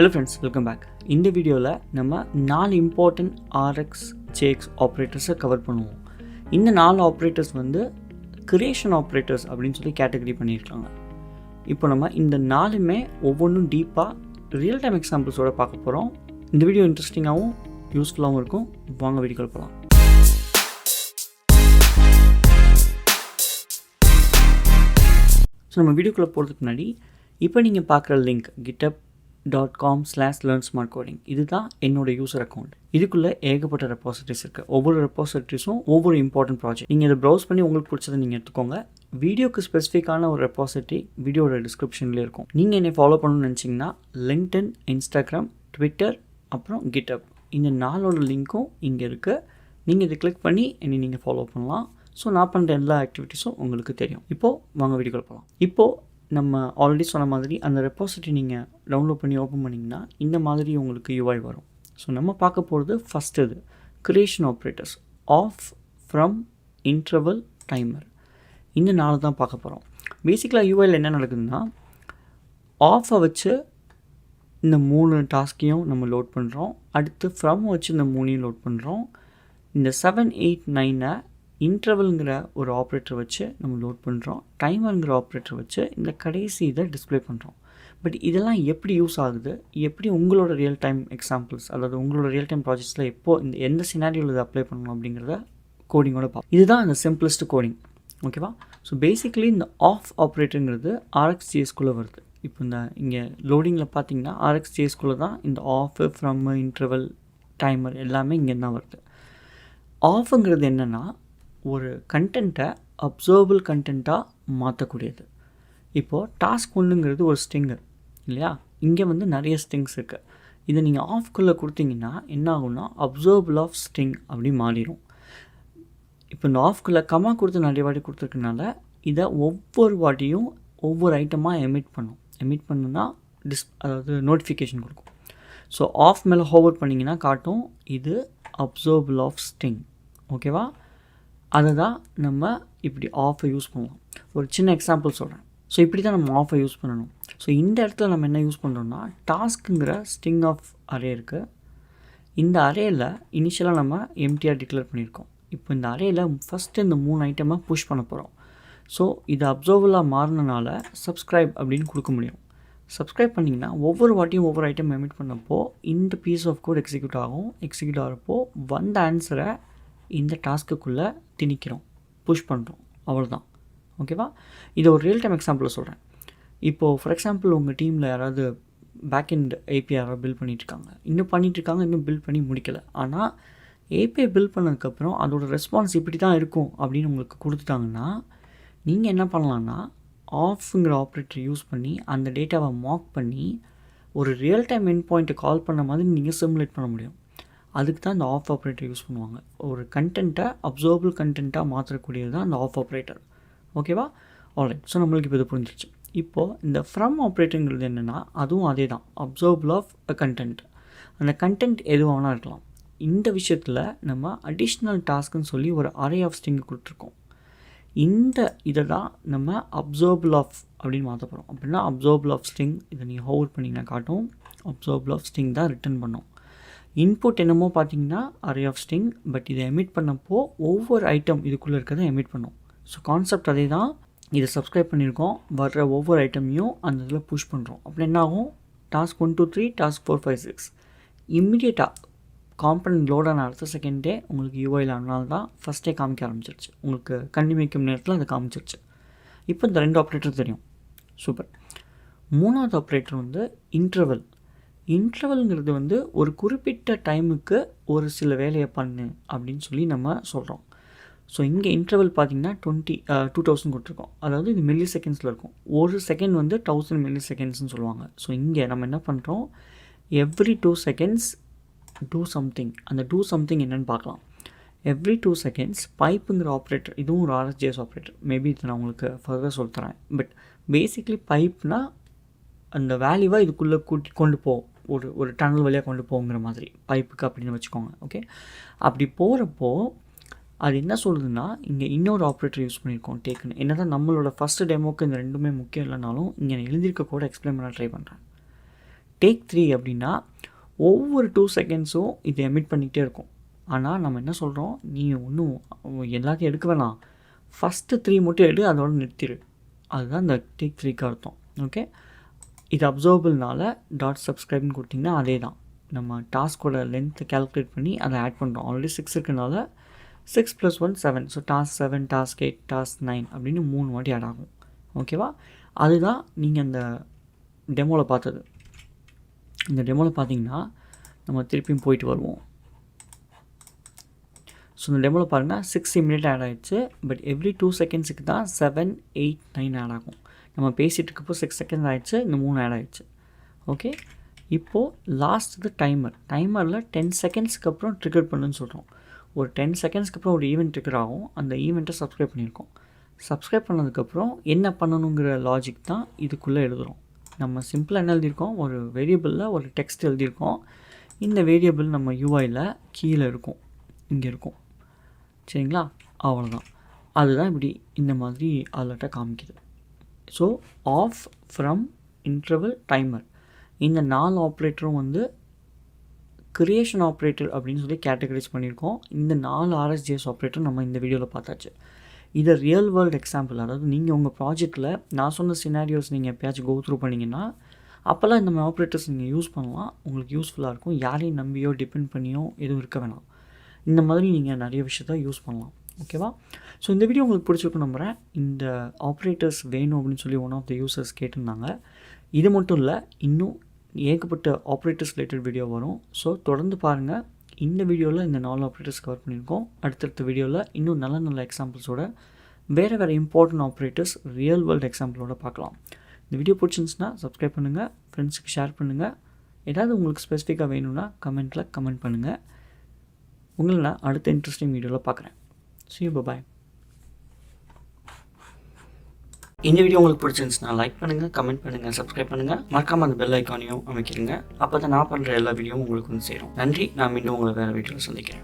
Hello friends, welcome back. இந்த வீடியோவில் நம்ம 4 இம்பார்ட்டன்ட் RxJS ஆப்ரேட்டர்ஸை கவர் பண்ணுவோம். இந்த 4 ஆப்ரேட்டர்ஸ் வந்து கிரியேஷன் ஆப்ரேட்டர்ஸ் அப்படின்னு சொல்லி கேட்டகரி பண்ணியிருக்காங்க. இப்போ நம்ம இந்த 4மே ஒவ்வொன்றும் டீப்பாக ரியல் டைம் எக்ஸாம்பிள்ஸோடு பார்க்க போகிறோம். இந்த வீடியோ இன்ட்ரெஸ்டிங்காகவும் யூஸ்ஃபுல்லாகவும் இருக்கும். வாங்க வீடியோக்குள்ள போகலாம். ஸோ நம்ம வீடியோக்குள்ளே போகிறதுக்கு முன்னாடி இப்போ நீங்கள் பார்க்குற லிங்க் github.com/learnsmartcoding இதுதான் என்னோடய யூசர் அக்கௌண்ட். இதுக்குள்ளே ஏகப்பட்ட ரெபாசிட்டரிஸ் இருக்குது. ஒவ்வொரு ரெபாசிட்டரிஸும் ஒவ்வொரு இம்பார்ட்டன்ட் ப்ராஜெக்ட். நீங்கள் இதை ப்ரௌஸ் பண்ணி உங்களுக்கு பிடிச்சதை நீங்கள் எடுத்துக்கோங்க. வீடியோக்கு ஸ்பெசிஃபிக்கான ஒரு ரெபாசிட்டரி வீடியோட டிஸ்கிரிப்ஷன்லேயே இருக்கும். நீங்கள் என்னை ஃபாலோ பண்ணணும்னு நினச்சிங்கன்னா லிங்க்டின், இன்ஸ்டாகிராம், ட்விட்டர், அப்புறம் GitHub இந்த 4ஓட லிங்க்கும் இங்கே இருக்குது. நீங்கள் இதை கிளிக் பண்ணி என்னை நீங்கள் ஃபாலோ பண்ணலாம். ஸோ நான் பண்ணுற எல்லா ஆக்டிவிட்டீஸும் உங்களுக்கு தெரியும். இப்போது வாங்க வீடியோக்குள்ள போகலாம். இப்போது நம்ம ஆல்ரெடி சொன்ன மாதிரி அந்த ரெபாசிட்டரி நீங்கள் டவுன்லோட் பண்ணி ஓப்பன் பண்ணிங்கன்னா இந்த மாதிரி உங்களுக்கு UI வரும். ஸோ நம்ம பார்க்க போகிறது ஃபஸ்ட்டு இது creation operators, off, from, interval, timer. இந்த 4 தான் பார்க்க போகிறோம். பேசிக்கலாக UIயில் என்ன நடக்குதுன்னா, ஆஃபை வச்சு இந்த 3 டாஸ்கையும் நம்ம லோட் பண்ணுறோம். அடுத்து ஃப்ரம் வச்சு இந்த 3ஐயும் லோட் பண்ணுறோம். இந்த 7, 8, 9 இன்டர்வல்ங்கிற ஒரு ஆப்ரேட்டர் வச்சு நம்ம லோட் பண்ணுறோம். டைமருங்கிற ஆப்ரேட்டர் வச்சு இந்த கடைசி இதை டிஸ்பிளே பண்ணுறோம். பட் இதெல்லாம் எப்படி யூஸ் ஆகுது, எப்படி உங்களோட ரியல் டைம் எக்ஸாம்பிள்ஸ், அதாவது உங்களோட ரியல் டைம் ப்ராஜெக்ட்ஸில் எந்த சினாரியோவில் இதை அப்ளை பண்ணணும் அப்படிங்கிறத கோடிங்கோட பார்ப்போம். இதுதான் அந்த சிம்பிளஸ்ட் கோடிங். ஓகேவா? ஸோ பேசிக்கலி இந்த ஆஃப் ஆப்ரேட்டருங்கிறது RxJSக்குள்ளே வருது. இப்போ இந்த இங்கே லோடிங்கில் பார்த்தீங்கன்னா RxJSக்குள்ளே தான் இந்த ஆஃப், ஃப்ரம், இன்டர்வல், டைமர் எல்லாமே இங்கே தான் வருது. ஆஃபுங்கிறது என்னென்னா, ஒரு கண்டென்ட்டை அப்சர்வபிள் கண்டென்ட்டாக மாற்றக்கூடியது. இப்போது டாஸ்க் 1ங்கிறது ஒரு ஸ்ட்ரிங்கு இல்லையா? இங்கே வந்து நிறைய ஸ்ட்ரிங்ஸ் இருக்குது. இதை நீங்கள் ஆஃப்குள்ளே கொடுத்தீங்கன்னா என்ன ஆகும்னா அப்சர்வபிள் ஆஃப் ஸ்ட்ரிங் அப்படி மாறிடும். இப்போ இந்த ஆஃப்குள்ளே கமா கொடுத்து நிறைய வாட்டி கொடுத்துருக்கனால இதை ஒவ்வொரு வாட்டியும் ஒவ்வொரு ஐட்டமாக எமிட் பண்ணுன்னா அதாவது நோட்டிஃபிகேஷன் கொடுக்கும். ஸோ ஆஃப் மேலே ஹோவர் பண்ணிங்கன்னா காட்டும் இது அப்சர்வபிள் ஆஃப் ஸ்ட்ரிங். ஓகேவா? அதை தான் நம்ம இப்படி ஆஃபை யூஸ் பண்ணலாம். ஒரு சின்ன எக்ஸாம்பிள் சொல்கிறேன். ஸோ இப்படி தான் நம்ம ஆஃபை யூஸ் பண்ணணும். ஸோ இந்த இடத்துல நம்ம என்ன யூஸ் பண்ணுறோம்னா, டாஸ்க்குங்கிற ஸ்ட்ரிங் ஆஃப் அரே இருக்குது. இந்த அரேயில் இனிஷியலாக நம்ம எம்டிஆர் டிக்ளேர் பண்ணியிருக்கோம். இப்போ இந்த அரேயில் ஃபஸ்ட்டு இந்த 3 ஐட்டமாக புஷ் பண்ண போகிறோம். ஸோ இது அப்சர்வபிளாக மாறினால சப்ஸ்கிரைப் அப்படின்னு கொடுக்க முடியும். சப்ஸ்கிரைப் பண்ணிங்கன்னா ஒவ்வொரு வாட்டியும் ஒவ்வொரு ஐட்டம் எமிட் பண்ணப்போ இந்த பீஸ் ஆஃப் கோட் எக்ஸிக்யூட் ஆகும். எக்ஸிக்யூட் ஆகிறப்போ வந்த ஆன்சரை இந்த டாஸ்க்குள்ளே திணிக்கிறோம், புஷ் பண்ணுறோம். அவ்வளோதான். ஓகேவா? இதை ஒரு ரியல் டைம் எக்ஸாம்பிளில் சொல்கிறேன். இப்போது ஃபார் எக்ஸாம்பிள் உங்கள் டீமில் யாராவது பேக்எண்ட் API யாராவது பில்ட் பண்ணிகிட்ருக்காங்க, இன்னும் பில்ட் பண்ணி முடிக்கலை. ஆனால் API பில்ட் பண்ணதுக்கப்புறம் அதோட ரெஸ்பான்ஸ் இப்படி தான் இருக்கும் அப்படின்னு உங்களுக்கு கொடுத்துட்டாங்கன்னா நீங்கள் என்ன பண்ணலான்னா, ஆஃப்ங்கிற ஆப்ரேட்டர் யூஸ் பண்ணி அந்த டேட்டாவை மார்க் பண்ணி ஒரு ரியல் டைம் எண்ட் பாயிண்ட்டை கால் பண்ண மாதிரி நீங்கள் சிமுலேட் பண்ண முடியும். அதுக்கு தான் இந்த ஆஃப் ஆப்ரேட்டர் யூஸ் பண்ணுவாங்க. ஒரு கண்டென்ட்டை அப்சர்வபிள் கண்டென்ட்டாக மாற்றக்கூடியது தான் இந்த ஆஃப் ஆப்ரேட்டர். ஓகேவா? ஆல்ரைட். ஸோ நம்மளுக்கு இப்போ இது புரிஞ்சிருச்சு. இப்போது இந்த ஃப்ரம் ஆப்ரேட்டருங்கிறது என்னென்னா, அதுவும் அதே தான், அப்சர்வபிள் ஆஃப் அ கண்டென்ட். அந்த கண்டென்ட் எதுவானா இருக்கலாம். இந்த விஷயத்தில் நம்ம அடிஷ்னல் டாஸ்க்குன்னு சொல்லி ஒரு அரே ஆஃப் ஸ்ட்ரிங் கொடுத்துருக்கோம். இதை தான் நம்ம அப்சர்வபிள் ஆஃப் அப்படின்னு மாற்ற போகிறோம். அப்படின்னா அப்சர்வபிள் ஆஃப் ஸ்ட்ரிங் இதை நீங்கள் ஹோல்ட் பண்ணிங்கன்னா காட்டும். அப்சர்வபிள் ஆஃப் ஸ்ட்ரிங் தான் ரிட்டர்ன் பண்ணோம். இன்புட் என்னமோ பார்த்தீங்கன்னா அரே ஆஃப் ஸ்ட்ரிங், பட் இதை எமிட் பண்ணப்போ ஒவ்வொரு ஐட்டம் இதுக்குள்ளே இருக்கிறத எமிட் பண்ணோம். ஸோ கான்செப்ட் அதே தான். இதை சப்ஸ்கிரைப் பண்ணியிருக்கோம். வர்ற ஒவ்வொரு ஐட்டமையும் அந்த இதில் புஷ் பண்ணுறோம். அப்படி என்ன ஆகும், டாஸ்க் 1 2 3, டாஸ்க் 4 5 6 இம்மிடியேட்டாக காம்பனன்ட் லோடான அடுத்த செகண்டே உங்களுக்கு UIயில் அதனால தான் ஃபஸ்ட்டே காமிக்க ஆரம்பிச்சிருச்சு. உங்களுக்கு கண்டிமைக்கும் நேரத்தில் அதை காமிச்சிருச்சு. இப்போ இந்த 2 ஆப்ரேட்டர் தெரியும். சூப்பர். 3வது ஆப்ரேட்டர் வந்து இன்டர்வல். இன்டர்வல்ங்கிறது வந்து ஒரு குறிப்பிட்ட டைமுக்கு ஒரு சில வேலையை பண்ணு அப்படின்னு சொல்லி நம்ம சொல்கிறோம். ஸோ இங்கே இன்டர்வல் பார்த்திங்கன்னா 2000 கொடுத்துருக்கோம். அதாவது இது மில்லி செகண்ட்ஸில் இருக்கும். ஒரு செகண்ட் வந்து 1000 மில்லி செகண்ட்ஸ்னு சொல்லுவாங்க. ஸோ இங்கே நம்ம என்ன பண்ணுறோம், எவ்ரி 2 செகண்ட்ஸ் டூ சம்திங். அந்த டூ சம்திங் என்னென்னு பார்க்கலாம். எவ்ரி 2 செகண்ட்ஸ் பைப்புங்கிற ஆப்ரேட்டர், இதுவும் ஒரு RxJS ஆப்ரேட்டர். மேபி இதை நான் உங்களுக்கு ஃபர்தர் சொல்லித்தரேன். பட் பேசிக்லி பைப்னால் அந்த வேல்யூவாக இதுக்குள்ளே கொண்டு போகும், ஒரு டனல் வழியாக கொண்டு போங்கிற மாதிரி பைப்புக்கு அப்படின்னு வச்சுக்கோங்க. ஓகே, அப்படி போகிறப்போ அது என்ன சொல்லுதுன்னா, இங்கே இன்னொரு ஆப்ரேட்டர் யூஸ் பண்ணியிருக்கோம் டேக்குன்னு. என்ன தான் நம்மளோட ஃபஸ்ட்டு டெமோக்கு இந்த ரெண்டுமே முக்கியம் இல்லைனாலும் இங்கே நான் எழுதியிருக்க கூட எக்ஸ்பிளைன் பண்ண ட்ரை பண்ணுறேன். டேக் 3 அப்படின்னா ஒவ்வொரு 2 செகண்ட்ஸும் இது எமிட் பண்ணிக்கிட்டே இருக்கும். ஆனால் நம்ம என்ன சொல்கிறோம், நீ ஒன்றும் எல்லாத்தையும் எடுக்க வேணாம், ஃபஸ்ட்டு 3 மட்டும் எடு, அதோட நிறுத்திடு. அதுதான் இந்த டேக் 3க்கு அர்த்தம். ஓகே, இது அப்சர்வபிள்னால டாட் சப்ஸ்கிரைப்னு கொடுத்திங்கன்னா அதே தான். நம்ம டாஸ்கோட லென்த்தை கேல்குலேட் பண்ணி அதை ஆட் பண்ணுறோம். Already 6 இருக்குனால 6 + 1 7. So task 7, task 8, task 9 அப்படின்னு 3 வாட்டி ஆட் ஆகும். ஓகேவா? அதுதான் நீங்கள் இந்த டெமோவில் பார்த்தது. இந்த டெமோவில் பார்த்தீங்கன்னா நம்ம திருப்பியும் போயிட்டு வருவோம். ஸோ இந்த டெமோவில் பாருங்கள் 6 இமிடியேட் ஆட் ஆகிடுச்சு. பட் எவ்ரி 2 செகண்ட்ஸுக்கு தான் 7, 8, 9 ஆட் ஆகும். நம்ம பேசிகிட்டு இருக்கப்போ 6 செகண்ட்ஸ் ஆகிடுச்சு, இந்த 3 ஆட் ஆகிடுச்சு. ஓகே, இப்போது லாஸ்ட் இது டைமரில் 10 செகண்ட்ஸ்க்கு அப்புறம் ட்ரிகர் பண்ணுன்னு சொல்கிறோம். ஒரு 10 செகண்ட்ஸ்க்கு அப்புறம் ஒரு ஈவெண்ட் ட்ரிகர் ஆகும். அந்த ஈவெண்ட்டை சப்ஸ்கிரைப் பண்ணியிருக்கோம். சப்ஸ்கிரைப் பண்ணதுக்கப்புறம் என்ன பண்ணணுங்கிற லாஜிக் தான் இதுக்குள்ளே எழுதுகிறோம். நம்ம சிம்பிளாக என்ன எழுதியிருக்கோம், ஒரு வேரியபிளில் ஒரு டெக்ஸ்ட் எழுதியிருக்கோம். இந்த வேரியபிள் நம்ம யூஐயில் கீழே இருக்கும், இங்கே இருக்கும். சரிங்களா? அவ்வளோதான். அதுதான் இப்படி இந்த மாதிரி அலர்ட்டை காமிக்குது. So off, from, interval, timer இந்த 4 ஆப்ரேட்டரும் வந்து கிரியேஷன் ஆப்ரேட்டர் அப்படின்னு சொல்லி கேட்டகரைஸ் பண்ணியிருக்கோம். இந்த 4 RxJS ஆப்ரேட்டர் நம்ம இந்த வீடியோவில் பார்த்தாச்சு. இதை ரியல் வேர்ல்டு எக்ஸாம்பிள், அதாவது நீங்கள் உங்கள் ப்ராஜெக்டில் நான் சொன்ன சினாரியோஸ் நீங்கள் எப்போயாச்சும் கோ த்ரூ பண்ணிங்கன்னா அப்போல்லாம் இந்த ஆப்ரேட்டர்ஸ் நீங்கள் யூஸ் பண்ணலாம். உங்களுக்கு யூஸ்ஃபுல்லாக இருக்கும். யாரையும் நம்பியோ டிபெண்ட் பண்ணியோ எதுவும் இருக்க வேணாம். இந்த மாதிரி நீங்கள் நிறைய விஷயத்த யூஸ் பண்ணலாம். ஓகேவா? ஸோ இந்த வீடியோ உங்களுக்கு பிடிச்சிருக்கும் நம்புகிறேன். இந்த ஆப்ரேட்டர்ஸ் வேணும் அப்படின்னு சொல்லி ஒன் ஆஃப் த யூசர்ஸ் கேட்டிருந்தாங்க. இது மட்டும் இல்லை, இன்னும் ஏகப்பட்ட ஆப்ரேட்டர்ஸ் ரிலேட்டட் வீடியோ வரும். ஸோ தொடர்ந்து பாருங்கள். இந்த வீடியோவில் இந்த 4 ஆப்ரேட்டர்ஸ் கவர் பண்ணியிருக்கோம். அடுத்தடுத்த வீடியோவில் இன்னும் நல்ல நல்ல எக்ஸாம்பிள்ஸோட வேறு இம்பார்ட்டன்ட் ஆப்ரேட்டர்ஸ் ரியல் வேர்ல்டு எக்ஸாம்பிளோட பார்க்கலாம். இந்த வீடியோ பிடிச்சிருந்துச்சுன்னா சப்ஸ்கிரைப் பண்ணுங்கள், ஃப்ரெண்ட்ஸுக்கு ஷேர் பண்ணுங்கள். ஏதாவது உங்களுக்கு ஸ்பெசிஃபிக்காக வேணும்னா கமெண்ட்டில் கமெண்ட் பண்ணுங்கள். உங்களை நான் அடுத்த இன்ட்ரெஸ்டிங் வீடியோவில் பார்க்குறேன். See you, bye-bye. இந்த வீடியோ உங்களுக்கு பிடிச்சிருந்துச்சுன்னா லைக் பண்ணுங்கள், கமெண்ட் பண்ணுங்கள், சப்ஸ்கிரைப் பண்ணுங்கள். மறக்காமல் அந்த பெல் ஐக்கானையும் அமைக்கிடுங்க. அப்போ தான் நான் பண்ணுற எல்லா வீடியோவும் உங்களுக்கு வந்து சேரும். நன்றி. நான் மீண்டும் உங்களை வேறு வீடியோவில் சந்திக்கிறேன்.